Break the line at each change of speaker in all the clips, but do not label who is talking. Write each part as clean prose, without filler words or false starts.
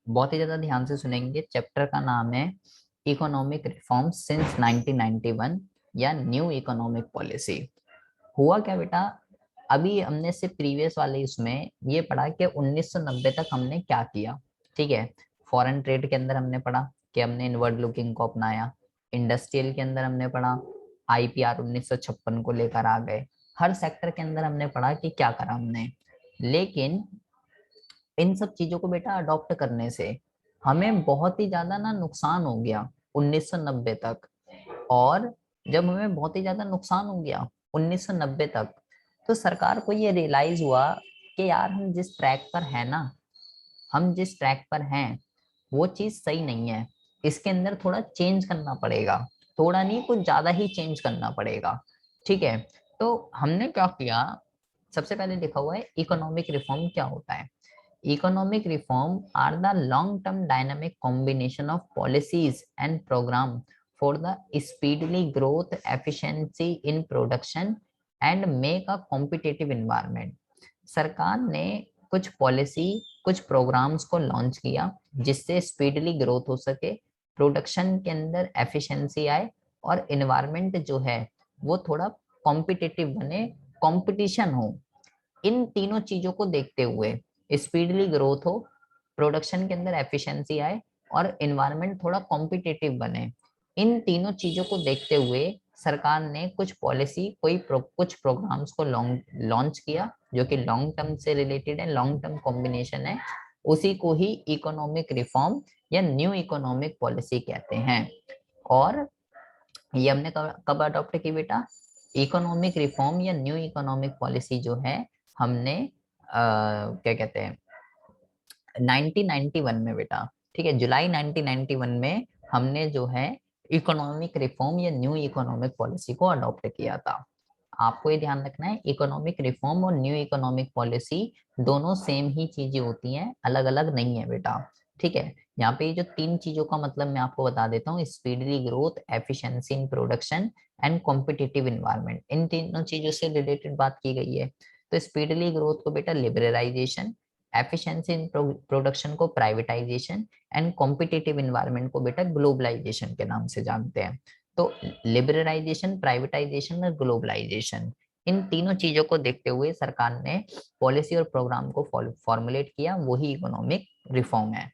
बहुत ही ज्यादा ध्यान से सुनेंगे। चैप्टर का नाम है इकोनॉमिक रिफॉर्म सिंस 1991 या न्यू इकोनॉमिक पॉलिसी। हुआ क्या बेटा, अभी हमने से प्रीवियस वाले इसमें ये पढ़ा कि 1990 तक हमने क्या किया। ठीक है, फॉरेन ट्रेड के अंदर हमने पढ़ा कि हमने इनवर्ड लुकिंग को अपनाया। इंडस्ट्रियल के अंदर हमने पढ़ा आईपीआर 1956 को लेकर आ गए। हर सेक्टर के अंदर हमने पढ़ा कि क्या करा हमने। लेकिन इन सब चीजों को बेटा अडॉप्ट करने से हमें बहुत ही ज्यादा ना नुकसान हो गया 1990 तक। और जब हमें बहुत ही ज्यादा नुकसान हो गया 1990 तक, तो सरकार को ये रियलाइज हुआ कि यार हम जिस ट्रैक पर है ना, हम जिस ट्रैक पर हैं वो चीज सही नहीं है। इसके अंदर थोड़ा चेंज करना पड़ेगा, थोड़ा नहीं कुछ ज्यादा ही चेंज करना पड़ेगा। ठीक है, तो हमने क्या किया, सबसे पहले लिखा हुआ है इकोनॉमिक रिफॉर्म क्या होता है। Economic reform are the long-term dynamic combination of policies and program for the speedily growth, efficiency in production and make a competitive environment। सरकार ने कुछ पॉलिसी, कुछ प्रोग्राम्स को लॉन्च किया जिससे स्पीडली ग्रोथ हो सके, प्रोडक्शन के अंदर एफिशिएंसी आए और एनवायरनमेंट जो है वो थोड़ा कॉम्पिटिटिव बने, कंपटीशन हो। इन तीनों चीजों को देखते हुए स्पीडली ग्रोथ हो, प्रोडक्शन के अंदर एफिशिएंसी आए और एनवायरनमेंट थोड़ा कॉम्पिटिटिव बने। इन तीनों चीजों को देखते हुए सरकार ने कुछ पॉलिसी कुछ प्रोग्राम्स को लॉन्च किया जो कि लॉन्ग टर्म से रिलेटेड है, लॉन्ग टर्म कॉम्बिनेशन है। उसी को ही इकोनॉमिक रिफॉर्म या न्यू इकोनॉमिक पॉलिसी कहते हैं। और ये हमने कब अडॉप्ट की बेटा, इकोनॉमिक रिफॉर्म या न्यू इकोनॉमिक पॉलिसी जो है हमने क्या कहते हैं 1991 में बेटा। ठीक है, जुलाई 1991 में हमने जो है इकोनॉमिक रिफॉर्म या न्यू इकोनॉमिक पॉलिसी को अडॉप्ट किया था। आपको ये ध्यान रखना है, इकोनॉमिक रिफॉर्म और न्यू इकोनॉमिक पॉलिसी दोनों सेम ही चीजें होती हैं, अलग अलग नहीं है बेटा। ठीक है, यहाँ पे जो तीन चीजों का मतलब मैं आपको बता देता हूँ, speedily growth, efficiency in production and competitive environment, इन तीनों चीजों से रिलेटेड बात की गई है। तो स्पीडली ग्रोथ को बेटा लिबरलाइजेशन, एफिशिएंसी इन प्रोडक्शन को प्राइवेटाइजेशन एंड कॉम्पिटिटिव इन्वायरमेंट को बेटा ग्लोबलाइजेशन के नाम से जानते हैं। तो लिबरलाइजेशन, प्राइवेटाइजेशन और ग्लोबलाइजेशन, इन तीनों चीजों को देखते हुए सरकार ने पॉलिसी और प्रोग्राम को फॉर्मुलेट किया, वही इकोनॉमिक रिफॉर्म है।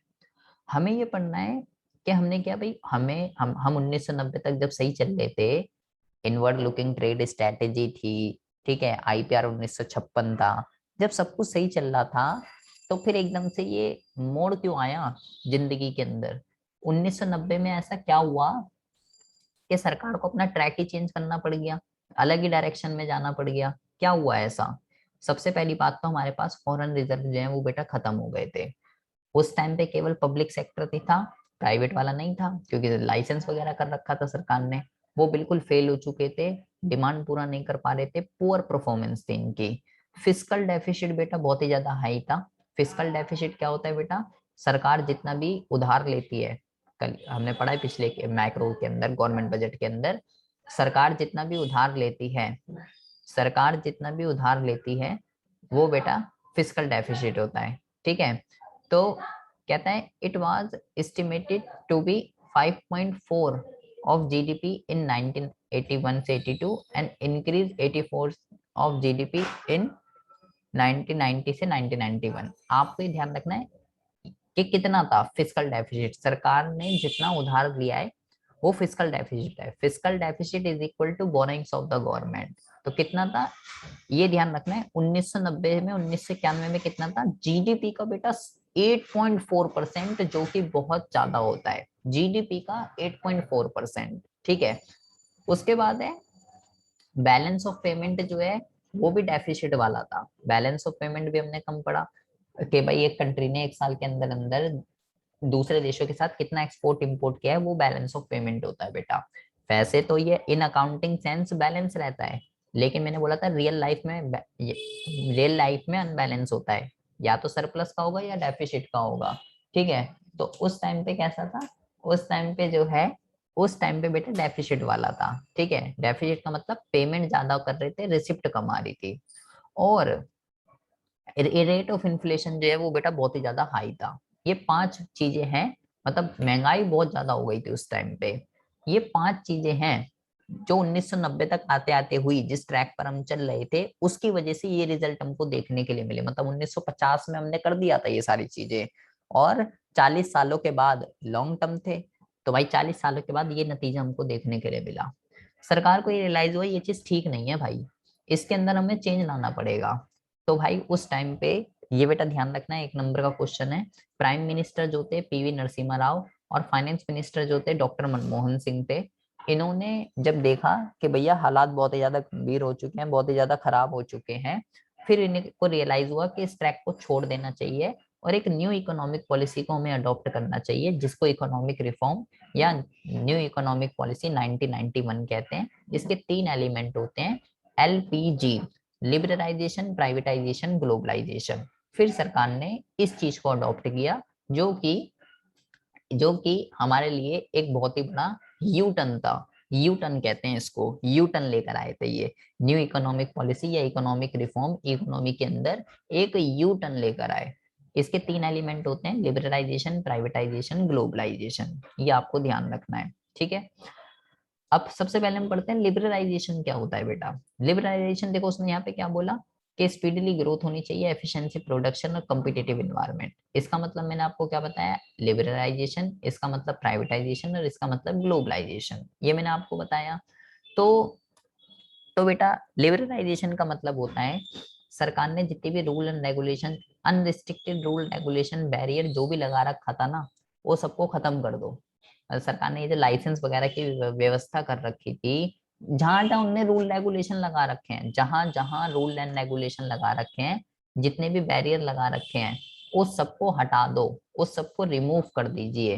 हमें ये पढ़ना है कि हमने क्या भाई, हम 1990 तक जब सही चल रहे थे, इनवर्ड लुकिंग ट्रेड स्ट्रेटेजी थी, ठीक है, आईपीआर 1956 था, जब सब कुछ सही चल रहा था, तो फिर एकदम से ये मोड़ क्यों आया जिंदगी के अंदर। 1990 में ऐसा क्या हुआ कि सरकार को अपना ट्रैक ही चेंज करना पड़ गया, अलग ही डायरेक्शन में जाना पड़ गया। क्या हुआ ऐसा, सबसे पहली बात तो हमारे पास फॉरेन रिजर्व जो है वो बेटा खत्म हो गए थे। उस टाइम पे केवल पब्लिक सेक्टर ही था, प्राइवेट वाला नहीं था, क्योंकि लाइसेंस वगैरह कर रखा था सरकार ने। वो बिल्कुल फेल हो चुके थे, डिमांड पूरा नहीं कर पा रहे थे, पुअर परफॉर्मेंस थी इनकी। फिस्कल डेफिसिट बेटा बहुत ही ज्यादा हाई था। फिस्कल डेफिसिट क्या होता है बेटा, सरकार जितना भी उधार लेती है, कल हमने पढ़ा है पिछले के मैक्रो के अंदर, गवर्नमेंट बजट के अंदर, सरकार जितना भी उधार लेती है, सरकार जितना भी उधार लेती है वो बेटा फिस्कल डेफिसिट होता है। ठीक है, तो कहता है it was estimated to be 5.4 of GDP in 1981 से 82 and increase 84 of GDP in 1990 से 1991। आपको ये ध्यान रखना है कि कितना था फिस्कल डेफिसिट, सरकार ने जितना उधार लिया है वो फिस्कल डेफिसिट है। Fiscal deficit is equal to borrowings of the government. तो कितना था ये ध्यान रखना है, 1990 में, 1991 में कितना था जीडीपी का बेटा 8.4%, जो कि बहुत ज्यादा होता है जीडीपी का 8.4%। ठीक है, उसके बाद है बैलेंस ऑफ पेमेंट जो है वो भी डेफिसिट वाला था। बैलेंस ऑफ पेमेंट भी हमने कम पढ़ा कि भाई एक कंट्री ने एक साल के अंदर अंदर दूसरे देशों के साथ कितना एक्सपोर्ट इंपोर्ट किया है, वो बैलेंस ऑफ पेमेंट होता है बेटा। वैसे तो ये इन अकाउंटिंग सेंस बैलेंस रहता है, लेकिन मैंने बोला था रियल लाइफ में अनबैलेंस होता है, या तो सरप्लस का होगा या डेफिसिट का होगा। ठीक है, तो उस टाइम पे कैसा था, उस टाइम पे जो है, उस टाइम पे बेटा डेफिसिट वाला था। ठीक है, डेफिसिट का मतलब पेमेंट ज्यादा कर रहे थे, रिसिप्ट कम आ रही थी। और रेट ऑफ इन्फ्लेशन जो है वो बेटा बहुत ही ज्यादा हाई था। ये 5 चीजें हैं। मतलब महंगाई बहुत ज्यादा हो गई थी उस टाइम पे। ये 5 चीजें हैं जो 1990 तक आते आते हुई, जिस ट्रैक पर हम चल रहे थे उसकी वजह से ये रिजल्ट हमको देखने के लिए मिले। मतलब 1950 में हमने कर दिया था ये सारी चीजें, और 40 सालों के बाद लॉन्ग टर्म थे, तो भाई 40 सालों के बाद ये नतीजा हमको देखने के लिए मिला। सरकार को ये रियलाइज हुआ ये चीज ठीक नहीं है भाई, इसके अंदर हमें चेंज लाना पड़ेगा। तो भाई उस टाइम पे, ये बेटा ध्यान रखना है, 1 नंबर का क्वेश्चन है। प्राइम मिनिस्टर जो थे पीवी नरसिम्हा राव, और फाइनेंस मिनिस्टर जो थे डॉक्टर मनमोहन सिंह थे। इन्होंने जब देखा कि भैया हालात बहुत ही ज्यादा गंभीर हो चुके हैं, बहुत ही ज्यादा खराब हो चुके हैं, फिर इनको रियलाइज हुआ कि इस ट्रैक को छोड़ देना चाहिए और एक न्यू इकोनॉमिक पॉलिसी को हमें अडॉप्ट करना चाहिए, जिसको इकोनॉमिक रिफॉर्म या न्यू इकोनॉमिक पॉलिसी 1991 कहते हैं। इसके 3 एलिमेंट होते हैं, LPG, लिबरलाइजेशन, प्राइवेटाइजेशन, ग्लोबलाइजेशन। फिर सरकार ने इस चीज को अडॉप्ट किया, जो कि हमारे लिए एक बहुत ही बड़ा यू टर्न था। यू टर्न कहते हैं इसको, यू टर्न लेकर आए थे ये न्यू इकोनॉमिक पॉलिसी या इकोनॉमिक रिफॉर्म, इकोनॉमी के अंदर एक यू टर्न लेकर आए। इसके 3 एलिमेंट होते हैं, लिबरलाइजेशन, प्राइवेटाइजेशन, ग्लोबलाइजेशन। ये आपको ध्यान रखना है, ठीक है। अब सबसे पहले हम पढ़ते हैं लिबरलाइजेशन क्या होता है बेटा। लिबरलाइजेशन देखो उसने यहाँ पे क्या बोला कि स्पीडली ग्रोथ होनी चाहिए, एफिशिएंसी प्रोडक्शन और कम्पिटिटिव इन्वायरमेंट। इसका मतलब मैंने आपको क्या बताया, लिबरलाइजेशन, इसका मतलब प्राइवेटाइजेशन, और इसका मतलब ग्लोबलाइजेशन, ये मैंने आपको बताया। तो बेटा लिबरलाइजेशन का मतलब होता है सरकार ने जितने भी rule and regulation, unrestricted rule regulation barrier जो भी लगा रखा था ना, वो सबको खत्म कर दो। सरकार ने ये जो लाइसेंस वगैरह की व्यवस्था कर रखी थी, जहां जहां उनने रूल रेगुलेशन लगा रखे हैं, जहां जहां रूल एंड रेगुलेशन लगा रखे हैं, जितने भी बैरियर लगा रखे हैं, उस सबको हटा दो, उस सबको रिमूव कर दीजिए।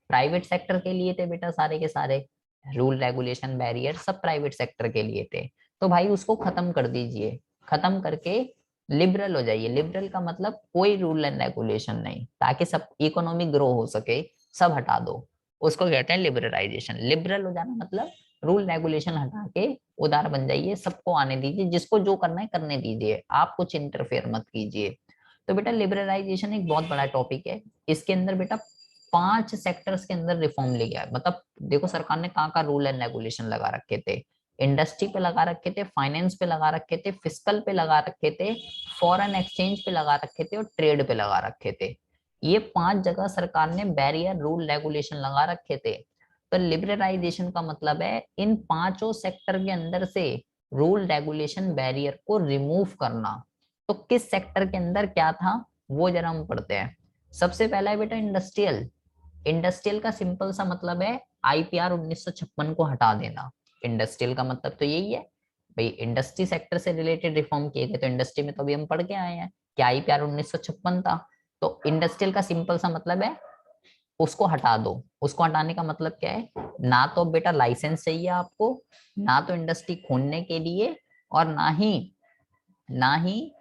प्राइवेट सेक्टर के लिए थे बेटा सारे के सारे, रूल रेगुलेशन बैरियर सब प्राइवेट सेक्टर के लिए थे। तो भाई उसको खत्म कर दीजिए, खत्म करके लिबरल हो जाइए। लिबरल का मतलब कोई रूल एंड रेगुलेशन नहीं, ताकि सब इकोनॉमी ग्रो हो सके, सब हटा दो, उसको कहते हैं लिबरलाइजेशन। लिबरल हो जाना मतलब रूल रेगुलेशन हटा के उदार बन जाइए, सबको आने दीजिए, जिसको जो करना है करने दीजिए, आप कुछ इंटरफेयर मत कीजिए। तो बेटा लिबरलाइजेशन एक बहुत बड़ा टॉपिक है। इसके अंदर बेटा 5 सेक्टर्स के अंदर रिफॉर्म ले गया है। मतलब देखो सरकार ने कहाँ का रूल एंड रेगुलेशन लगा रखे थे, इंडस्ट्री पे लगा रखे थे, फाइनेंस पे लगा रखे थे, फिस्कल पे लगा रखे थे, फॉरेन एक्सचेंज पे लगा रखे थे, और ट्रेड पे लगा रखे थे। ये 5 जगह सरकार ने बैरियर रूल रेगुलेशन लगा रखे थे। तो लिबरलाइजेशन का मतलब है इन 5 सेक्टर के अंदर से रूल रेगुलेशन बैरियर को रिमूव करना। तो किस सेक्टर के अंदर क्या था वो जरा हम पढ़ते हैं। सबसे पहला है बेटा इंडस्ट्रियल। इंडस्ट्रियल का सिंपल सा मतलब है आईपीआर 1956 को हटा देना। इंडस्ट्रियल का मतलब तो यही है भाई, इंडस्ट्री सेक्टर से रिलेटेड रिफॉर्म किए गए। तो इंडस्ट्री में तो अभी हम पढ़ के आए हैं कि आईपीआर 1956 था। तो इंडस्ट्रियल का सिंपल सा मतलब है उसको हटा दो। उसको हटाने का मतलब क्या है, ना तो बेटा लाइसेंस चाहिए आपको, ना तो इंडस्ट्री खोलने के लिए, और ना ही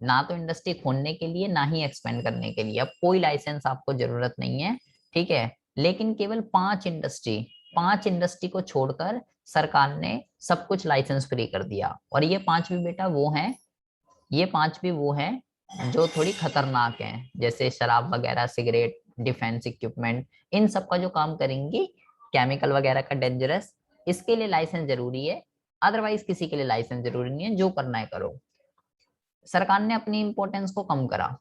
ना तो इंडस्ट्री खोलने के लिए, ना ही एक्सपेंड करने के लिए। अब कोई लाइसेंस आपको जरूरत नहीं है, ठीक है। लेकिन केवल 5 इंडस्ट्री को छोड़कर सरकार ने सब कुछ लाइसेंस फ्री कर दिया। और ये 5 भी बेटा वो हैं, ये 5 भी वो हैं जो थोड़ी खतरनाक हैं, जैसे शराब वगैरह, सिगरेट, डिफेंस इक्विपमेंट, इन सब का जो काम करेंगी, केमिकल वगैरह का डेंजरस, इसके लिए लाइसेंस जरूरी है। अदरवाइज किसी के लिए लाइसेंस जरूरी नहीं है, जो करना है करो। सरकार ने अपनी इंपॉर्टेंस को कम करा।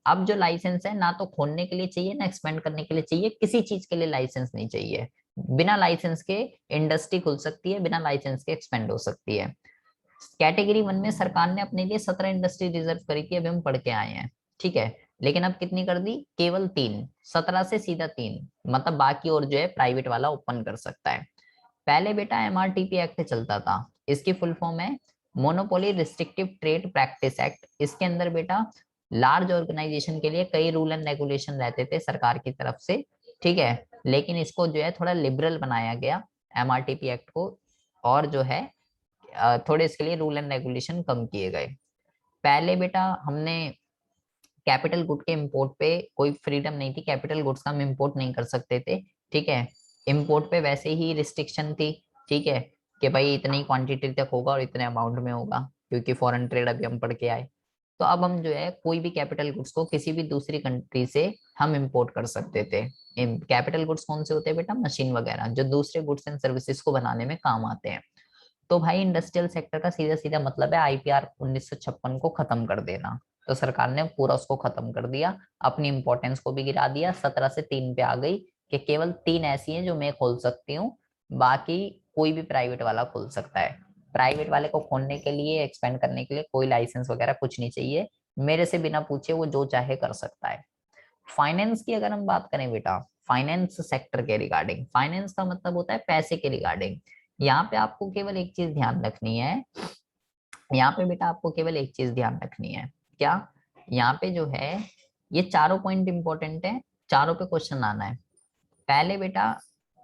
अब जो लाइसेंस है ना तो खोलने के लिए चाहिए, ना एक्सपेंड करने के लिए चाहिए, किसी चीज के लिए लाइसेंस नहीं चाहिए। बिना लाइसेंस के इंडस्ट्री खुल सकती है, बिना लाइसेंस के एक्सपेंड हो सकती है। कैटेगरी 1 में सरकार ने अपने लिए 17 इंडस्ट्री रिजर्व करी थी, अभी हम पढ़ के आए हैं, ठीक है। लेकिन अब कितनी कर दी, केवल 3, 17 से सीधा 3, मतलब बाकी और जो है प्राइवेट वाला ओपन कर सकता है। पहले बेटा एमआरटीपी एक्ट चलता था, इसकी फुल फॉर्म है monopoly restrictive trade practice act. इसके अंदर बेटा लार्ज ऑर्गेनाइजेशन के लिए कई रूल एंड रेगुलेशन रहते थे सरकार की तरफ से, ठीक है। लेकिन इसको जो है थोड़ा लिबरल बनाया गया एमआरटीपी एक्ट को, और जो है थोड़े इसके लिए रूल एंड रेगुलेशन कम किए गए। पहले बेटा हमने कैपिटल गुड के इंपोर्ट पे कोई फ्रीडम नहीं थी, कैपिटल गुड्स का हम इंपोर्ट नहीं कर सकते थे, ठीक है। इंपोर्ट पे वैसे ही रिस्ट्रिक्शन थी, ठीक है, कि भाई इतनी क्वांटिटी तक होगा और इतने अमाउंट में होगा, क्योंकि फॉरेन ट्रेड अभी हम पढ़ के आए। तो अब हम जो है कोई भी कैपिटल गुड्स को किसी भी दूसरी कंट्री से हम इंपोर्ट कर सकते थे। कैपिटल गुड्स कौन से होते हैं बेटा? मशीन वगैरह, जो दूसरे गुड्स एंड सर्विसेज को बनाने में काम आते हैं। तो भाई इंडस्ट्रियल सेक्टर का सीधा सीधा मतलब है आईपीआर 1956 को खत्म कर देना। तो सरकार ने पूरा उसको खत्म कर दिया, अपनी इंपॉर्टेंस को भी गिरा दिया, 17 से 3 पे आ गई कि केवल 3 ऐसी हैं जो मैं खोल सकती हूँ, बाकी कोई भी प्राइवेट वाला खोल सकता है। प्राइवेट वाले को खोलने के लिए, एक्सपेंड करने के लिए कोई लाइसेंस वगैरह कुछ नहीं चाहिए, मेरे से बिना पूछे वो जो चाहे कर सकता है। फाइनेंस की अगर हम बात करें बेटा, फाइनेंस सेक्टर के रिगार्डिंग, फाइनेंस का मतलब होता है पैसे के रिगार्डिंग। यहाँ पे आपको केवल एक चीज ध्यान रखनी है, यहाँ पे बेटा आपको केवल एक चीज ध्यान रखनी है। क्या? यहाँ पे जो है ये चारों पॉइंट इंपॉर्टेंट है, चारों पे क्वेश्चन आना है। पहले बेटा,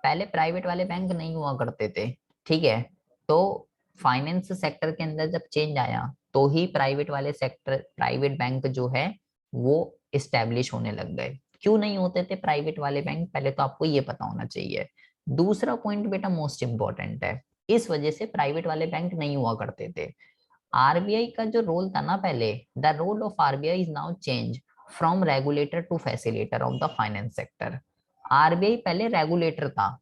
पहले प्राइवेट वाले बैंक नहीं हुआ करते थे, ठीक है? तो फाइनेंस सेक्टर के अंदर जब चेंज आया तो ही प्राइवेट वाले सेक्टर, प्राइवेट बैंक जो है वो इस्टेब्लिश होने लग गए। क्यों नहीं होते थे प्राइवेट वाले बैंक? पहले तो आपको ये पता होना चाहिए। दूसरा पॉइंट बेटा मोस्ट इंपॉर्टेंट है, इस वजह से प्राइवेट वाले बैंक नहीं हुआ करते थे। आरबीआई का जो रोल था ना पहले, the role of RBI is now change from regulator to facilitator of the finance sector. RBI पहले रेगुलेटर था,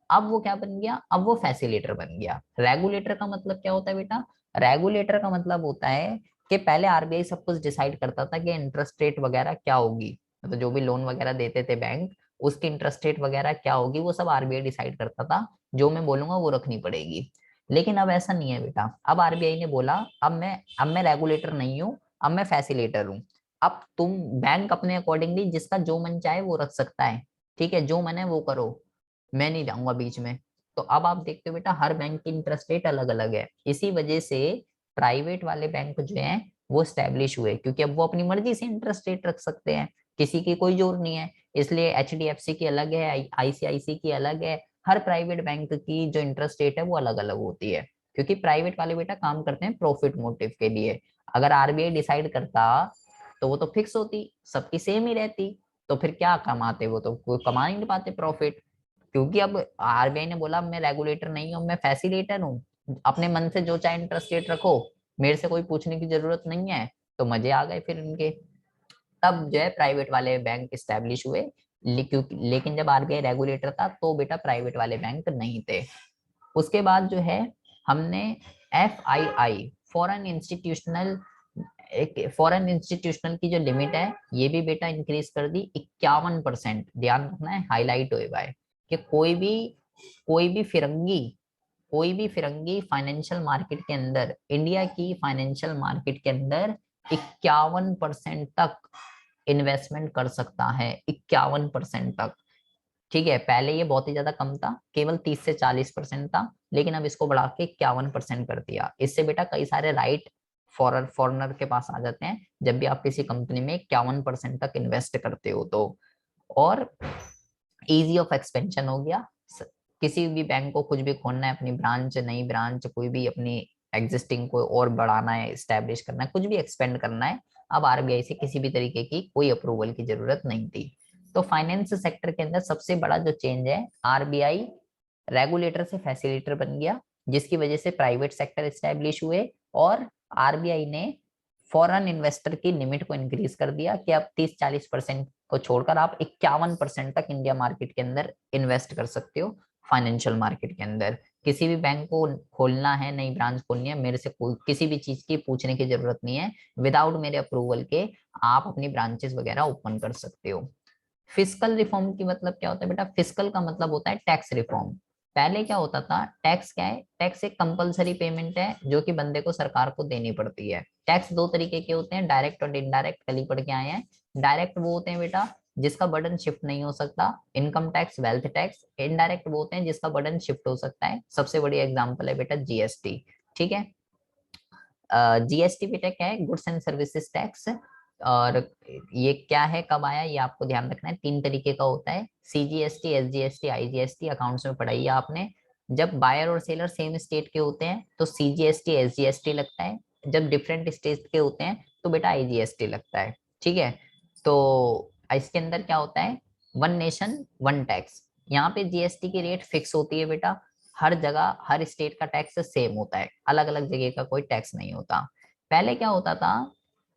अब वो क्या बन गया? अब वो फैसिलिटेटर बन गया। रेगुलेटर का मतलब क्या होता है बेटा? रेगुलेटर का मतलब होता है कि पहले आरबीआई सब कुछ डिसाइड करता था कि इंटरेस्ट रेट वगैरह क्या होगी, मतलब जो भी लोन वगैरह देते थे बैंक, उसकी इंटरेस्ट रेट वगैरह क्या होगी वो सब आरबीआई डिसाइड करता था, जो मैं बोलूंगा वो रखनी पड़ेगी। लेकिन अब ऐसा नहीं है बेटा, अब आरबीआई ने बोला अब मैं रेगुलेटर नहीं हूँ, अब मैं फैसिलिटेटर हूँ। अब तुम बैंक अपने अकॉर्डिंगली जिसका जो मन चाहे वो रख सकता है, ठीक है? जो मन है वो करो, मैं नहीं जाऊंगा बीच में। तो अब आप देखते हो बेटा हर बैंक की इंटरेस्ट रेट अलग अलग है, इसी वजह से प्राइवेट वाले बैंक जो हैं वो स्टैब्लिश हुए, क्योंकि अब वो अपनी मर्जी से इंटरेस्ट रेट रख सकते हैं, किसी की कोई जोर नहीं है। इसलिए एचडीएफसी की अलग है, आईसीआईसी की अलग है, हर प्राइवेट बैंक की जो इंटरेस्ट रेट है वो अलग अलग होती है, क्योंकि प्राइवेट वाले बेटा काम करते हैं प्रॉफिट मोटिव के लिए। अगर आरबीआई डिसाइड करता तो वो तो फिक्स होती, सबकी सेम ही रहती, तो फिर क्या कमाते? वो तो कोई कमा ही नहीं पाते प्रॉफिट। क्योंकि अब आरबीआई ने बोला मैं रेगुलेटर नहीं हूँ, मैं फैसिलिटेटर हूँ, अपने मन से जो चाहे इंटरेस्ट रेट रखो, मेरे से कोई पूछने की जरूरत नहीं है। तो मजे आ गए फिर इनके। तब जो है प्राइवेट वाले बैंक स्टैब्लिश हुए। लेकिन जब आरबीआई रेगुलेटर था तो बेटा प्राइवेट वाले बैंक नहीं थे। उसके बाद जो है हमने F I I, foreign institutional, एक फॉरेन इंस्टीट्यूशनल की जो लिमिट है ये भी बेटा इंक्रीज कर दी 51%। ध्यान रखना है, हाईलाइट हुए भाई, कि कोई भी कोई भी फिरंगी फाइनेंशियल मार्केट के अंदर, इंडिया की फाइनेंशियल मार्केट के अंदर 51% तक इन्वेस्टमेंट कर सकता है, 51% तक। ठीक है, पहले ये बहुत ही ज्यादा कम था, केवल 30 से 40% था, लेकिन अब इसको बढ़ा के 51% कर दिया। इससे बेटा कई सारे राइट फॉरनर के पास आ जाते हैं जब भी आप किसी कंपनी में 51% तक इन्वेस्ट करते हो तो। और इजी ऑफ एक्सपेंशन हो गया, किसी भी बैंक को कुछ भी खोलना है, अपनी ब्रांच, नई ब्रांच, कोई भी अपनी एग्जिस्टिंग को और बढ़ाना है, स्टैब्लिश करना है, कुछ भी एक्सपेंड करना है, अब आरबीआई से किसी भी तरीके की कोई अप्रूवल की जरूरत नहीं थी। तो फाइनेंस सेक्टर के अंदर सबसे बड़ा जो चेंज है, आरबीआई रेगुलेटर से फैसिलिटेटर बन गया, जिसकी वजह से प्राइवेट सेक्टर स्टैब्लिश हुए, और आरबीआई ने फॉरेन इन्वेस्टर की लिमिट को इंक्रीज कर दिया कि अब 30-40% को छोड़कर आप 51% तक इंडिया मार्केट के अंदर इन्वेस्ट कर सकते हो। फाइनेंशियल मार्केट के अंदर किसी भी बैंक को खोलना है, नई ब्रांच खोलनी है, मेरे से कोई किसी भी चीज की पूछने की जरूरत नहीं है, विदाउट मेरे अप्रूवल के आप अपनी ब्रांचेस वगैरह ओपन कर सकते हो। फिस्कल रिफॉर्म की मतलब क्या होता है बेटा? फिस्कल का मतलब होता है टैक्स रिफॉर्म। पहले क्या होता था? टैक्स क्या है? टैक्स एक कंपलसरी पेमेंट है जो कि बंदे को सरकार को देनी पड़ती है। टैक्स दो तरीके के होते हैं, डायरेक्ट और इनडायरेक्ट, कल ही पढ़ के आए हैं। डायरेक्ट वो होते हैं बेटा जिसका बर्डन शिफ्ट नहीं हो सकता, income tax, wealth tax. Indirect वो होते हैं जिसका बर्डन शिफ्ट हो सकता है, सबसे बड़ी एग्जांपल है बेटा जीएसटी। ठीक है, जीएसटी बेटा क्या है? Goods and services tax. और ये क्या है, कब आया, ये आपको ध्यान रखना है। 3 तरीके का होता है, सीजीएसटी, एसजीएसटी, आईजीएसटी। अकाउंट्स में पढ़ाई है आपने। जब बायर और सेलर सेम स्टेट के होते हैं तो सीजीएसटी, एसजीएसटी लगता है। जब डिफरेंट स्टेट के होते हैं तो बेटा आईजीएसटी लगता है। ठीक है, तो इसके अंदर क्या होता है? One nation one tax. यहाँ पे जीएसटी की रेट फिक्स होती है बेटा, हर जगह हर स्टेट का टैक्स सेम होता है, अलग अलग जगह का कोई टैक्स नहीं होता। पहले क्या होता था?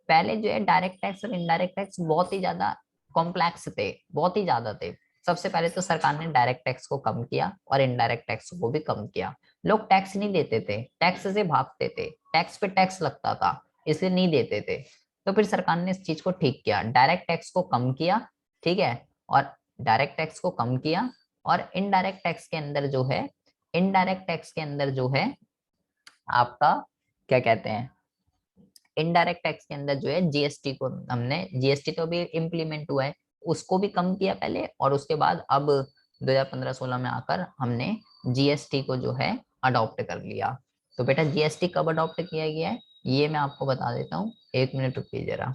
पहले जो है डायरेक्ट टैक्स और इनडायरेक्ट टैक्स बहुत ही ज्यादा कॉम्प्लेक्स थे, बहुत ही ज्यादा थे। सबसे पहले तो सरकार ने डायरेक्ट टैक्स को कम किया और इनडायरेक्ट टैक्स को भी कम किया। लोग टैक्स नहीं देते थे, टैक्स से भागते थे, टैक्स पे टैक्स लगता था, इसलिए नहीं देते थे। तो फिर सरकार ने इस चीज को ठीक किया, डायरेक्ट टैक्स को कम किया, ठीक है, और डायरेक्ट टैक्स को कम किया। और इनडायरेक्ट टैक्स के अंदर जो है, इनडायरेक्ट टैक्स के अंदर जो है आपका क्या कहते हैं, इनडायरेक्ट टैक्स के अंदर जो है जीएसटी को हमने, जीएसटी तो अभी इम्प्लीमेंट हुआ है, उसको भी कम किया पहले, और उसके बाद अब 2015-16 में आकर हमने जीएसटी को जो है अडॉप्ट कर लिया। तो बेटा जीएसटी कब अडॉप्ट किया गया है ये मैं आपको बता देता हूँ, 1 मिनट रुकिए जरा।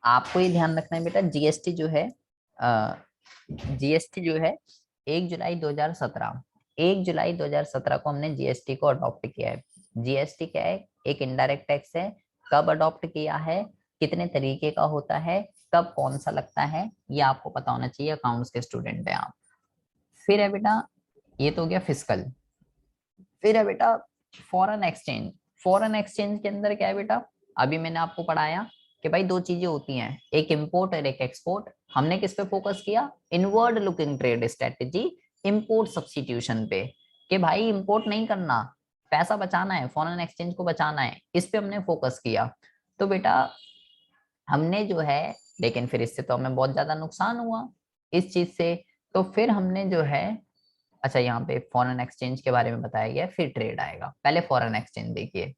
आपको ये ध्यान रखना है बेटा, जीएसटी जो है, जीएसटी जो है 1 जुलाई 2017, 1 जुलाई 2017 को हमने जीएसटी को अडॉप्ट किया है। जीएसटी क्या है, एक इनडायरेक्ट टैक्स है। कब अडॉप्ट किया है, कितने तरीके का होता है, कब कौन सा लगता है, ये आपको पता होना चाहिए, अकाउंट्स के स्टूडेंट है आप। फिर है बेटा, ये तो हो गया फिजिकल। फिर है बेटा फॉरेन एक्सचेंज। फॉरेन एक्सचेंज के अंदर क्या है बेटा, अभी मैंने आपको पढ़ाया कि भाई दो चीजें होती हैं, एक इंपोर्ट और एक एक्सपोर्ट। हमने किस पे फोकस किया, inward looking trade strategy, import substitution पे, कि भाई इंपोर्ट नहीं करना, पैसा बचाना है, फॉरेन एक्सचेंज को बचाना है, इस पे हमने फोकस किया। तो बेटा हमने जो है, लेकिन फिर इससे तो हमें बहुत ज्यादा नुकसान हुआ इस चीज से। तो फिर हमने जो है, अच्छा यहाँ पे फॉरेन एक्सचेंज के बारे में बताया गया है, फिर ट्रेड आएगा, पहले फॉरेन एक्सचेंज देखिए।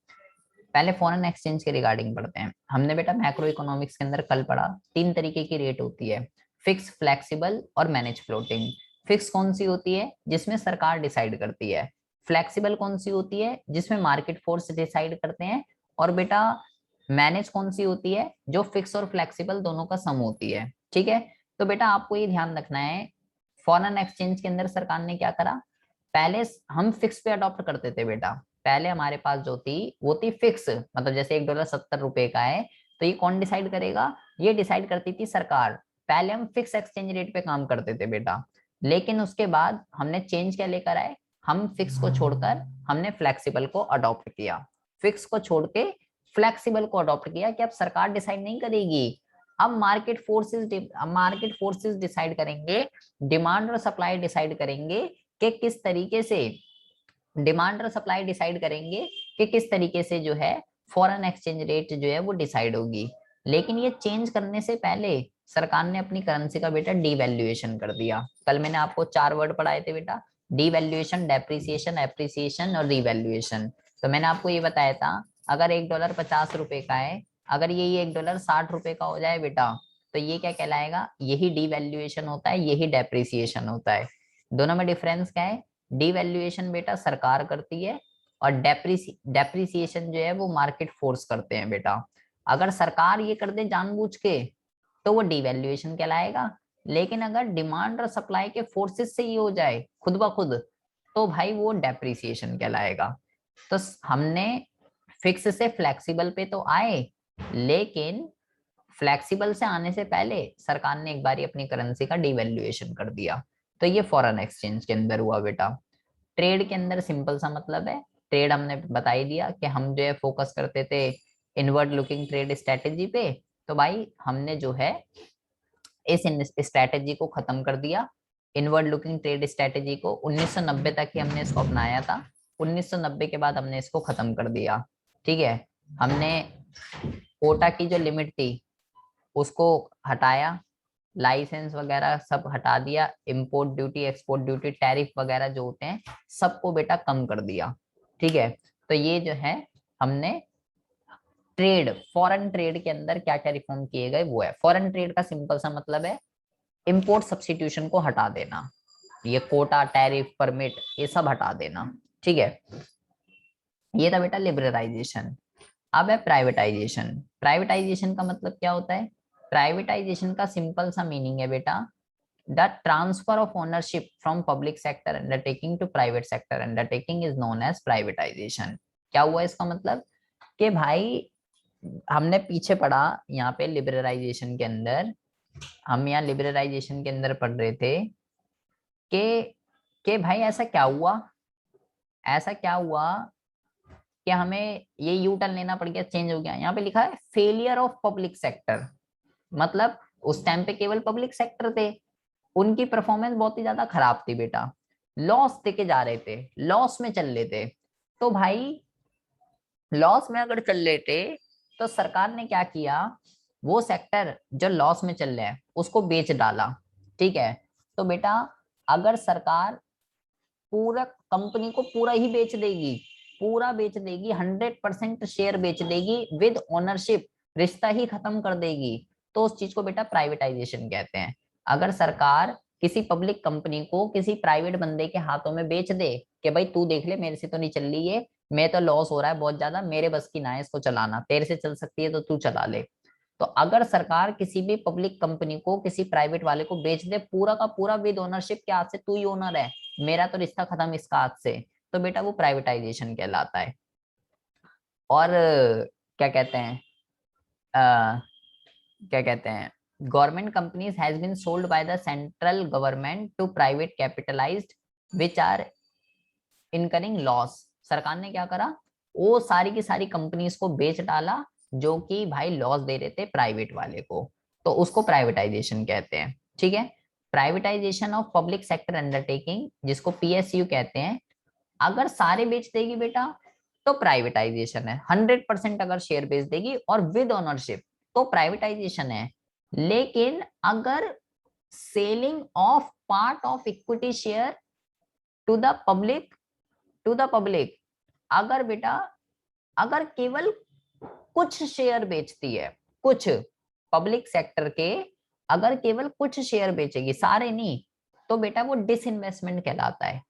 पहले फॉरेन एक्सचेंज के रिगार्डिंग पढ़ते हैं। हमने बेटा मैक्रो इकोनॉमिक्स के अंदर कल पढ़ा, तीन तरीके की रेट होती है, फिक्स, फ्लेक्सिबल और मैनेज फ्लोटिंग। फिक्स कौन सी होती है, जिसमें सरकार डिसाइड करती है। फ्लेक्सिबल कौन सी होती है, जिसमें मार्केट फोर्स डिसाइड करते हैं। और बेटा मैनेज कौन सी होती है, जो फिक्स और फ्लेक्सिबल दोनों का सम होती है, ठीक है। तो बेटा आपको ये ध्यान रखना है, फॉरेन एक्सचेंज के अंदर सरकार ने क्या करा, पहले हम फिक्स पे अडॉप्ट करते थे बेटा। पहले हमारे पास जो थी वो थी फिक्स, मतलब जैसे $1 70 का है, तो ये कौन डिसाइड करेगा, ये डिसाइड करती थी सरकार। पहले हम फिक्स एक्सचेंज रेट पे काम करते थे बेटा, लेकिन उसके बाद हमने चेंज क्या लेकर आए, हम फिक्स को छोड़कर हमने फ्लेक्सिबल को अडॉप्ट किया। फिक्स को छोड़ के फ्लेक्सिबल को अडॉप्ट किया कि अब सरकार डिसाइड नहीं करेगी, अब मार्केट फोर्सेस डिसाइड करेंगे, डिमांड और सप्लाई डिसाइड करेंगे कि किस तरीके से, डिमांड और सप्लाई डिसाइड करेंगे कि किस तरीके से जो है फॉरेन एक्सचेंज रेट जो है वो डिसाइड होगी। लेकिन ये चेंज करने से पहले सरकार ने अपनी करेंसी का बेटा डीवैल्यूएशन कर दिया। कल मैंने आपको 4 वर्ड पढ़ाए थे बेटा, डीवैल्यूएशन, डेप्रिसिएशन, एप्रिसिएशन और रिवैल्यूएशन। तो मैंने आपको ये बताया था, अगर $1 50 का है, अगर ये $1 60 का हो जाए बेटा, तो ये क्या कहलाएगा, यही डीवैल्यूएशन होता है, यही डेप्रिसिएशन होता है। दोनों में डिफरेंस क्या है, डिवैल्यूएशन बेटा सरकार करती है, और डेप्रिसिएशन जो है वो मार्केट फोर्स करते हैं बेटा। अगर सरकार ये कर दे जानबूझ के तो वो डिवैल्यूएशन कहलाएगा, लेकिन अगर डिमांड और सप्लाई के फोर्सेस से ये हो जाए खुद ब खुद, तो भाई वो डेप्रिसिएशन कहलाएगा। तो हमने फिक्स से फ्लेक्सिबल पे तो आए, लेकिन फ्लेक्सिबल से आने से पहले सरकार ने एक बार अपनी करेंसी का डिवैल्यूएशन कर दिया। तो ये फॉरेन एक्सचेंज के अंदर हुआ बेटा। ट्रेड के अंदर सिंपल सा मतलब है, ट्रेड हमने बता ही दिया कि हम जो है फोकस करते थे इनवर्ड लुकिंग ट्रेड स्ट्रेटेजी पे। तो भाई हमने जो है इस स्ट्रेटेजी को खत्म कर दिया, इनवर्ड लुकिंग ट्रेड स्ट्रेटेजी को 1990 तक ही हमने इसको अपनाया था, 1990 के बाद हमने इसको खत्म कर दिया, ठीक है। हमने कोटा की जो लिमिट थी उसको हटाया, लाइसेंस वगैरह सब हटा दिया, import duty, export duty, tariff वगैरह जो होते हैं सबको बेटा कम कर दिया, ठीक है। तो ये जो है हमने ट्रेड, फॉरेन ट्रेड के अंदर क्या क्या रिफॉर्म किए गए वो है। फॉरेन ट्रेड का सिंपल सा मतलब है इंपोर्ट सब्स्टिट्यूशन को हटा देना, ये कोटा, टैरिफ, परमिट, ये सब हटा देना, ठीक है। ये था बेटा लिबरलाइजेशन। अब है प्राइवेटाइजेशन। प्राइवेटाइजेशन का मतलब क्या होता है, प्राइवेटाइजेशन का सिंपल सा मीनिंग है बेटा, the transfer of ownership from public sector undertaking to private sector undertaking is known as privatisation. क्या हुआ इसका मतलब, कि भाई हमने पीछे पढ़ा यहाँ पे लिबरलाइजेशन के अंदर, हम यहाँ लिबरलाइजेशन के अंदर पढ़ रहे थे कि भाई ऐसा क्या हुआ, ऐसा क्या हुआ कि हमें ये यू टर्न लेना पड़ गया, चेंज हो गया। यहाँ पे लिखा है फेलियर ऑफ पब्लिक सेक्टर, मतलब उस टाइम पे केवल पब्लिक सेक्टर थे, उनकी परफॉर्मेंस बहुत ही ज्यादा खराब थी बेटा, लॉस देके जा रहे थे, लॉस में चल रहे थे। तो भाई लॉस में अगर चल रहे थे तो सरकार ने क्या किया, वो सेक्टर जो लॉस में चल रहा है उसको बेच डाला। ठीक है, तो बेटा अगर सरकार पूरा कंपनी को पूरा ही बेच देगी, पूरा बेच देगी, 100% शेयर बेच देगी विद ओनरशिप, रिश्ता ही खत्म कर देगी, तो उस चीज को बेटा प्राइवेटाइजेशन कहते हैं। अगर सरकार किसी पब्लिक कंपनी को किसी प्राइवेट बंदे के हाथों में बेच दे कि भाई तू देख ले, मेरे से तो नहीं चल रही है, मैं तो लॉस हो रहा है बहुत ज्यादा, मेरे बस की ना है इसको चलाना, तेरे से चल सकती है तो तू चला ले। तो अगर सरकार किसी भी पब्लिक कंपनी को किसी प्राइवेट वाले को बेच दे पूरा का पूरा विद ओनरशिप के हाथ से, तू ही ओनर है, मेरा तो रिश्ता खत्म इसका हाथ से, तो बेटा वो प्राइवेटाइजेशन कहलाता है। और क्या कहते हैं, अ, क्या कहते हैं, government companies has been sold by the central government to private capitalised which are incurring loss. सरकार ने क्या करा, वो सारी की सारी कंपनीज को बेच डाला जो कि भाई लॉस दे रहे थे प्राइवेट वाले को, तो उसको प्राइवेटाइजेशन कहते हैं। ठीक है, privatisation of public sector undertaking, जिसको पीएसयू कहते हैं, अगर सारे बेच देगी बेटा तो प्राइवेटाइजेशन है, 100% अगर शेयर बेच देगी और विद ओनरशिप तो प्राइवेटाइजेशन है। लेकिन अगर selling of part of equity share to the public, to the public, अगर बेटा अगर केवल कुछ शेयर बेचती है, कुछ पब्लिक सेक्टर के अगर केवल कुछ शेयर बेचेगी, सारे नहीं, तो बेटा वो डिसइन्वेस्टमेंट कहलाता है।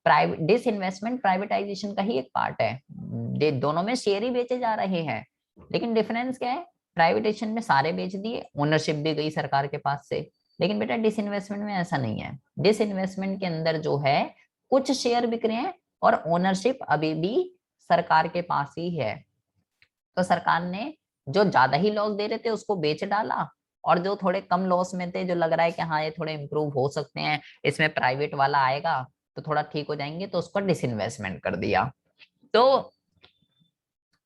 प्राइवेट डिसइन्वेस्टमेंट प्राइवेटाइजेशन का ही एक पार्ट है, दोनों में शेयर ही बेचे जा रहे हैं, लेकिन डिफरेंस क्या है, प्राइवेटाइजेशन में सारे बेच दिए, ओनरशिप भी गई सरकार के पास से, लेकिन बेटा डिसइन्वेस्टमेंट में ऐसा नहीं है। डिसइन्वेस्टमेंट के अंदर जो है कुछ शेयर बिक रहे हैं और ओनरशिप अभी भी सरकार के पास ही है। तो सरकार ने जो ज्यादा ही लॉस दे रहे थे उसको बेच डाला, और जो थोड़े कम लॉस में थे, जो लग रहा है कि हाँ ये थोड़े इंप्रूव हो सकते हैं, इसमें प्राइवेट वाला आएगा तो थोड़ा ठीक हो जाएंगे, तो उसको डिसइन्वेस्टमेंट कर दिया। तो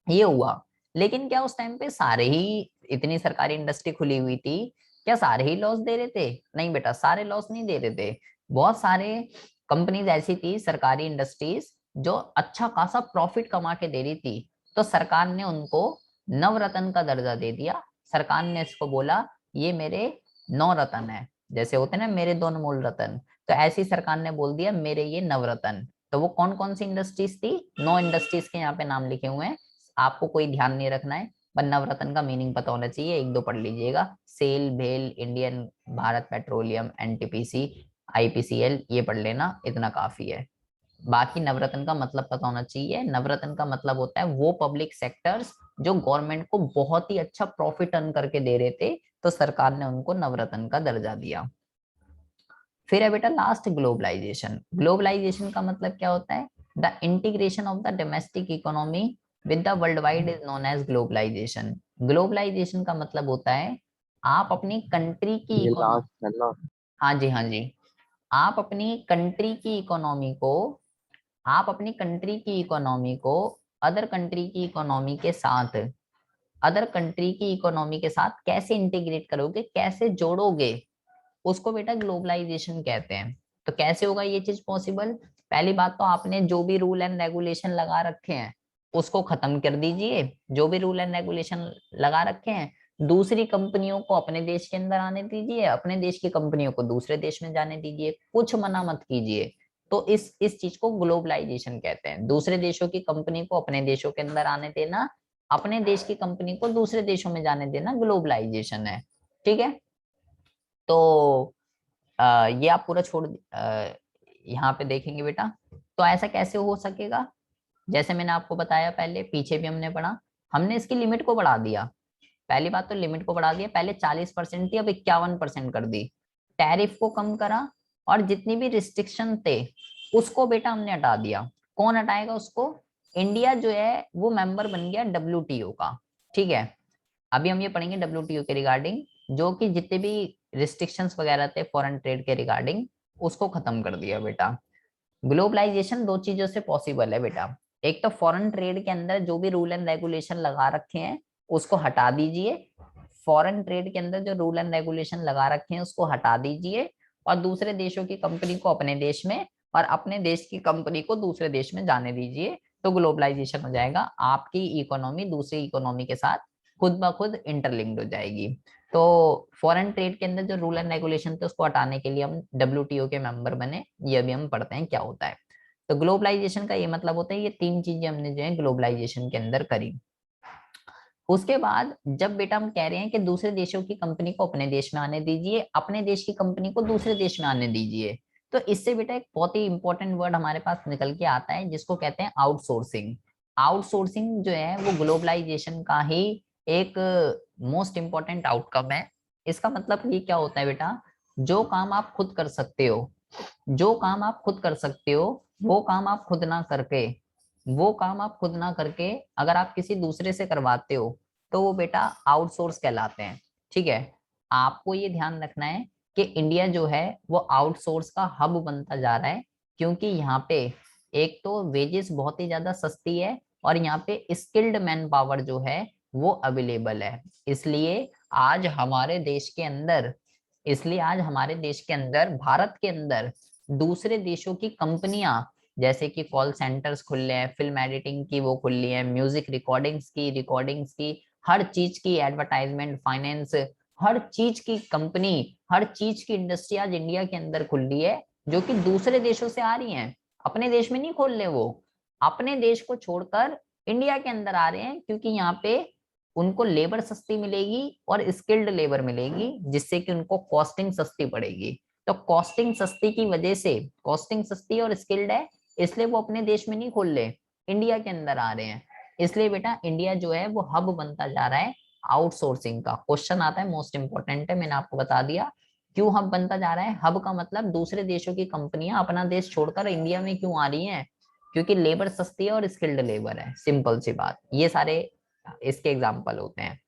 ये हुआ। लेकिन क्या उस टाइम पे सारे ही, इतनी सरकारी इंडस्ट्री खुली हुई थी, क्या सारे ही लॉस दे रहे थे? नहीं बेटा, सारे लॉस नहीं दे रहे थे। बहुत सारे कंपनीज ऐसी थी, सरकारी इंडस्ट्रीज, जो अच्छा खासा प्रॉफिट कमा के दे रही थी, तो सरकार ने उनको नवरत्न का दर्जा दे दिया। सरकार ने इसको बोला ये मेरे नौ रत्न है, जैसे होते हैं ना मेरे दो अनमोल रत्न, तो ऐसी सरकार ने बोल दिया मेरे ये नवरत्न। तो वो कौन कौन सी इंडस्ट्रीज थी? 9 इंडस्ट्रीज के यहाँ पे नाम लिखे हुए हैं, आपको कोई ध्यान नहीं रखना है, पर नवरत्न का मीनिंग पता होना चाहिए, एक दो पढ़ लीजिएगा, सेल, भेल, Indian, Bharat petroleum, NTPC, IPCL, ये पढ़ लेना, इतना काफी है। बाकी नवरत्न का मतलब पता होना चाहिए। नवरत्न का मतलब होता है वो पब्लिक सेक्टर्स जो गवर्नमेंट को बहुत ही अच्छा प्रॉफिट अर्न करके दे रहे थे, तो सरकार ने उनको नवरत्न का दर्जा दिया। फिर है बेटा लास्ट, ग्लोबलाइजेशन। ग्लोबलाइजेशन का मतलब क्या होता है? The integration of the domestic economy with the worldwide is known as globalisation. Globalisation का मतलब होता है आप अपनी कंट्री की
ये
इकोनॉमी,
लास्ट है ना।
हाँ जी हाँ जी, आप अपनी कंट्री की इकोनॉमी को, आप अपनी कंट्री की इकोनॉमी को अदर कंट्री की इकोनॉमी के साथ, अदर कंट्री की इकोनॉमी के साथ कैसे इंटीग्रेट करोगे, कैसे जोड़ोगे, उसको बेटा ग्लोबलाइजेशन कहते हैं। तो कैसे होगा ये चीज पॉसिबल? पहली बात तो आपने जो भी रूल एंड रेगुलेशन लगा रखे हैं उसको खत्म कर दीजिए, जो भी रूल एंड रेगुलेशन लगा रखे हैं, दूसरी कंपनियों को अपने देश के अंदर आने दीजिए, अपने देश की कंपनियों को दूसरे देश में जाने दीजिए, कुछ मना मत कीजिए। तो इस चीज को ग्लोबलाइजेशन कहते हैं, दूसरे देशों की कंपनी को अपने देशों के अंदर आने देना, अपने देश की कंपनी को दूसरे देशों में जाने देना, ग्लोबलाइजेशन है। ठीक है, तो ये आप पूरा छोड़ यहाँ पे देखेंगे बेटा। तो ऐसा कैसे हो सकेगा? जैसे मैंने आपको बताया, पहले पीछे भी हमने पढ़ा, हमने इसकी लिमिट को बढ़ा दिया। पहली बात तो लिमिट को बढ़ा दिया, पहले 40% थी, अब 51% कर दी, टैरिफ को कम करा, और जितनी भी रिस्ट्रिक्शन थे उसको बेटा हमने हटा दिया। कौन हटाएगा उसको? इंडिया जो है वो मेंबर बन गया डब्ल्यूटीओ का। ठीक है, अभी हम ये पढ़ेंगे डब्ल्यूटीओ के रिगार्डिंग, जो कि जितने भी रिस्ट्रिक्शंस वगैरह थे फॉरेन ट्रेड के रिगार्डिंग, उसको खत्म कर दिया बेटा। ग्लोबलाइजेशन दो चीजों से पॉसिबल है बेटा, एक तो फॉरेन ट्रेड के अंदर जो भी रूल एंड रेगुलेशन लगा रखे हैं उसको हटा दीजिए, फॉरेन ट्रेड के अंदर जो रूल एंड रेगुलेशन लगा रखे हैं उसको हटा दीजिए, और दूसरे देशों की कंपनी को अपने देश में और अपने देश की कंपनी को दूसरे देश में जाने दीजिए, तो ग्लोबलाइजेशन हो जाएगा। आपकी इकोनॉमी दूसरी इकोनॉमी के साथ खुद ब खुद इंटरलिंक्ड हो जाएगी। तो फॉरेन ट्रेड के अंदर जो रूल एंड रेगुलेशन थे उसको हटाने के लिए हम डब्ल्यूटीओ के मेंबर बने, ये अभी हम पढ़ते हैं क्या होता है। तो ग्लोबलाइजेशन का ये मतलब होता है, ये तीन चीजें हमने जो है ग्लोबलाइजेशन के अंदर करी। उसके बाद जब बेटा हम कह रहे हैं कि दूसरे देशों की कंपनी को अपने देश में आने दीजिए, अपने देश की कंपनी को दूसरे देश में आने दीजिए, तो इससे बेटा एक बहुत ही इंपॉर्टेंट वर्ड हमारे पास निकल के आता है जिसको कहते हैं आउटसोर्सिंग। आउटसोर्सिंग जो है वो ग्लोबलाइजेशन का ही एक मोस्ट इंपॉर्टेंट आउटकम है। इसका मतलब ये क्या होता है बेटा, जो काम आप खुद कर सकते हो, जो काम आप खुद कर सकते हो वो काम आप खुद ना करके, वो काम आप खुद ना करके अगर आप किसी दूसरे से करवाते हो तो वो बेटा आउटसोर्स कहलाते हैं। ठीक है, आपको ये ध्यान रखना है कि इंडिया जो है वो आउटसोर्स का हब बनता जा रहा है, क्योंकि यहाँ पे एक तो वेजेस बहुत ही ज्यादा सस्ती है और यहाँ पे स्किल्ड मैन पावर जो है वो अवेलेबल है। इसलिए आज हमारे देश के अंदर, इसलिए आज हमारे देश के अंदर, भारत के अंदर दूसरे देशों की कंपनियां, जैसे कि कॉल सेंटर्स खुल रहे हैं, फिल्म एडिटिंग की वो खुल रही है, म्यूजिक रिकॉर्डिंग्स की, हर चीज की एडवर्टाइजमेंट, फाइनेंस, हर चीज की कंपनी, हर चीज की इंडस्ट्री आज इंडिया के अंदर खुल रही है, जो कि दूसरे देशों से आ रही हैं। अपने देश में नहीं खोल रहे वो, अपने देश को छोड़कर इंडिया के अंदर आ रहे हैं, क्योंकि यहाँ पे उनको लेबर सस्ती मिलेगी और स्किल्ड लेबर मिलेगी, जिससे कि उनको कॉस्टिंग सस्ती पड़ेगी। तो कॉस्टिंग सस्ती की वजह से, कॉस्टिंग सस्ती और स्किल्ड है, इसलिए वो अपने देश में नहीं खोल रहे, इंडिया के अंदर आ रहे हैं। इसलिए बेटा इंडिया जो है वो हब बनता जा रहा है आउटसोर्सिंग का। क्वेश्चन आता है, मोस्ट इंपॉर्टेंट है, मैंने आपको बता दिया क्यों हब बनता जा रहा है। हब का मतलब दूसरे देशों की कंपनियां अपना देश छोड़कर इंडिया में क्यों आ रही हैं, क्योंकि लेबर सस्ती है और स्किल्ड लेबर है, सिंपल सी बात। ये सारे इसके एग्जाम्पल होते हैं।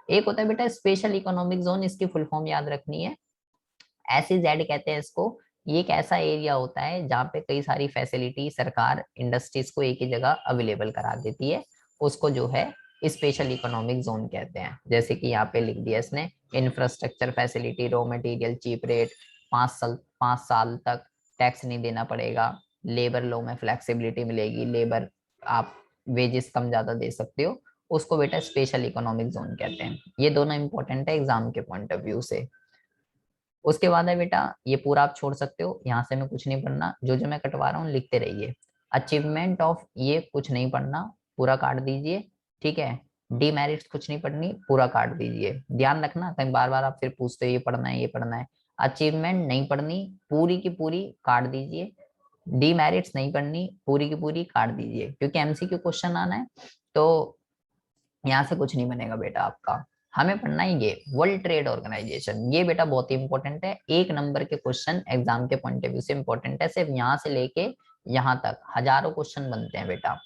एक होता है बेटा स्पेशल इकोनॉमिक जोन, इसकी फुल फॉर्म याद रखनी है, SEZ कहते हैं इसको। ये एक ऐसा एरिया होता है जहाँ पे कई सारी फैसिलिटी सरकार इंडस्ट्रीज को एक ही जगह अवेलेबल करा देती है, उसको जो है स्पेशल इकोनॉमिक जोन कहते हैं। जैसे कि यहाँ पे लिख दिया इसने, infrastructure facility, raw material cheap rate, 5 साल तक टैक्स नहीं देना पड़ेगा, लेबर लॉ में फ्लेक्सिबिलिटी मिलेगी, लेबर आप वेजेस कम ज्यादा दे सकते हो, उसको बेटा स्पेशल इकोनॉमिक जोन कहते हैं। ये दोनों इंपॉर्टेंट है एग्जाम के पॉइंट ऑफ व्यू से। उसके बाद है बेटा, ये पूरा आप छोड़ सकते हो, यहाँ से मैं कुछ नहीं पढ़ना, जो जो मैं कटवा रहा हूँ लिखते रहिए। अचीवमेंट ऑफ, ये कुछ नहीं पढ़ना, पूरा काट दीजिए। ठीक है, डीमेरिट्स कुछ नहीं पढ़नी, पूरा काट दीजिए। ध्यान रखना कहीं बार बार आप फिर पूछते हो ये पढ़ना है ये पढ़ना है। अचीवमेंट नहीं पढ़नी, पूरी की पूरी काट दीजिए। डीमेरिट्स नहीं पढ़नी, पूरी की पूरी काट दीजिए, क्योंकि MCQ क्वेश्चन आना है, तो यहाँ से कुछ नहीं बनेगा बेटा आपका। हमें पढ़ना है ये वर्ल्ड ट्रेड ऑर्गेनाइजेशन, ये बेटा बहुत ही इंपॉर्टेंट है, 1 नंबर के क्वेश्चन एग्जाम के पॉइंट ऑफ व्यू से इंपॉर्टेंट है, सिर्फ यहाँ से लेके यहाँ तक हजारों क्वेश्चन बनते हैं बेटा।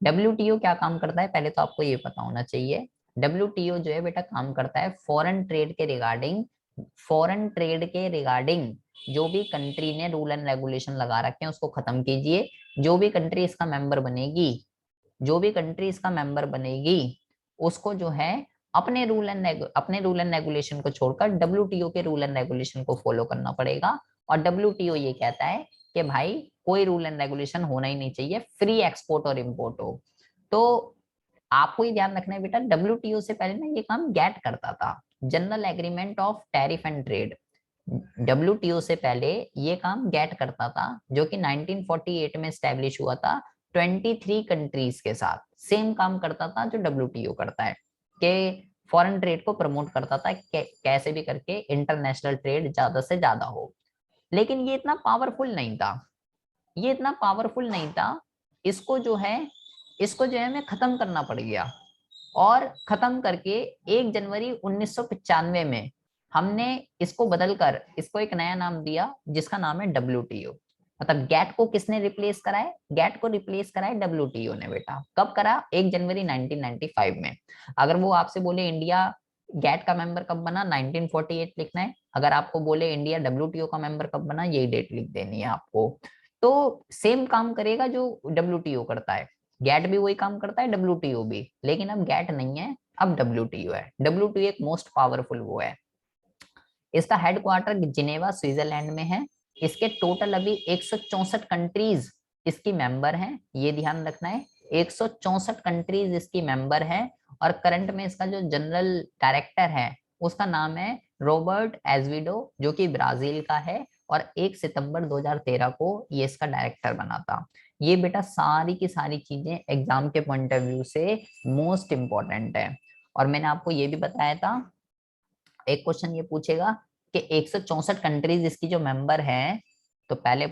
WTO क्या काम करता है, पहले तो आपको ये पता होना चाहिए। WTO जो है बेटा काम करता है फॉरेन ट्रेड के रिगार्डिंग, फॉरेन ट्रेड के रिगार्डिंग जो भी कंट्री ने रूल एंड रेगुलेशन लगा रखे हैं उसको खत्म कीजिए। जो भी कंट्री इसका मेंबर बनेगी, जो भी कंट्री इसका मेंबर बनेगी, उसको जो है अपने रूल एंड रेगुलेशन को छोड़कर WTO के रूल एंड रेगुलेशन को फॉलो करना पड़ेगा। और WTO ये कहता है कि भाई कोई रूल एंड रेगुलेशन होना ही नहीं चाहिए, फ्री एक्सपोर्ट और इम्पोर्ट हो। तो आपको ये ध्यान रखना है बेटा, WTO से पहले ना ये काम गैट करता था, general agreement of tariff and trade. WTO से पहले ये काम गैट करता था, जो कि 1948 में स्टैब्लिश हुआ था, 23 कंट्रीज के साथ सेम काम करता था जो WTO करता है, कि फॉरेन ट्रेड को प्रमोट करता था, कैसे भी करके इंटरनेशनल ट्रेड ज्यादा से ज्यादा हो। लेकिन ये इतना पावरफुल नहीं था, ये इतना पावरफुल नहीं था, इसको जो है, इसको जो है हमें खत्म करना पड़ गया। और खत्म करके 1 जनवरी 1995 में हमने इसको बदलकर इसको एक नया नाम दिया, जिसका नाम है WTO। मतलब गैट को किसने रिप्लेस करा है, गैट को रिप्लेस करा है WTO ने बेटा। कब करा, 1 जनवरी 1995 में। अगर वो आपसे बोले इंडिया गैट का मेंबर कब बना, 1948 लिखना है। अगर आपको बोले इंडिया WTO का मेंबर कब बना, यही डेट लिख देनी है आपको। तो सेम काम करेगा जो WTO करता है। गेट भी वही काम करता है, डब्ल्यूटीओ भी, लेकिन अब गेट नहीं है, अब डब्ल्यूटीओ है। डब्ल्यूटीओ एक मोस्ट पावरफुल वो है। इसका हेडक्वार्टर जिनेवा स्विट्जरलैंड में है। इसके टोटल अभी 164 कंट्रीज इसकी मेंबर हैं, ये ध्यान रखना है, 164 कंट्रीज इसकी मेंबर है। और करंट में इसका जो जनरल डायरेक्टर है उसका नाम है रॉबर्ट एजविडो, जो कि ब्राजील का है, और 1 सितंबर 2013 को ये इसका डायरेक्टर बना था। ये बेटा सारी की सारी चीजें एग्जाम के पॉइंट ऑफ व्यू से मोस्ट इंपॉर्टेंट है। और मैंने आपको ये भी बताया था, एक क्वेश्चन ये पूछेगा कि 164 कंट्रीज इसकी जो मेंबर है, तो पहले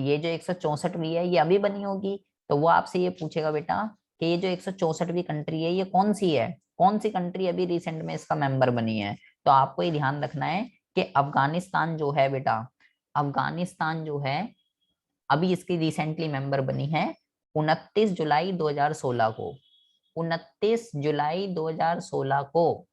ये जो 164वीं है ये अभी बनी होगी, तो वो आपसे ये पूछेगा बेटा कि ये जो 164वीं कंट्री है ये कौन सी है, कौन सी कंट्री अभी रिसेंट में इसका मेंबर बनी है। तो आपको ये ध्यान रखना है कि अफगानिस्तान जो है बेटा, अफगानिस्तान जो है अभी इसकी रिसेंटली मेंबर बनी है 29 जुलाई 2016 को। 29 जुलाई 2016 को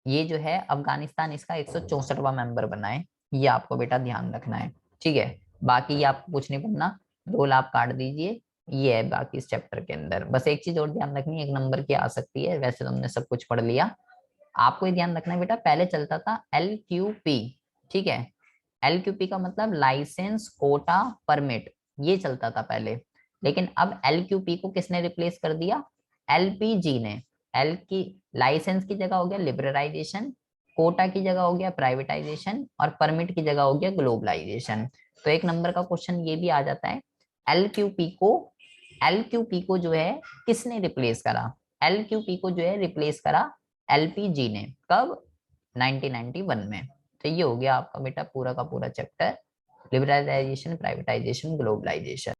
ये जो है अफगानिस्तान इसका 164वां मेंबर बना है। ये आपको बेटा ध्यान रखना है, ठीक है। बाकी ये आपको कुछ नहीं पढ़ना, रोल आप काट दीजिए। ये है बाकी इस चैप्टर के अंदर। बस एक चीज और ध्यान रखनी है, 1 नंबर की आ सकती है, वैसे तो हमने सब कुछ पढ़ लिया। आपको ये ध्यान रखना है बेटा, पहले चलता था LQP, ठीक है। LQP का मतलब लाइसेंस कोटा परमिट, ये चलता था पहले। लेकिन अब LQP को किसने रिप्लेस कर दिया, LPG ने। एल की लाइसेंस की जगह हो गया लिबरलाइजेशन, कोटा की जगह हो गया प्राइवेटाइजेशन, और परमिट की जगह हो गया ग्लोबलाइजेशन। तो 1 नंबर का क्वेश्चन ये भी आ जाता है। LQP को LQP को जो है किसने रिप्लेस करा, LQP को जो है रिप्लेस करा LPG ने। कब, 1991 में। तो ये हो गया आपका बेटा पूरा का पूरा चैप्टर, लिबरलाइजेशन, प्राइवेटाइजेशन, ग्लोबलाइजेशन।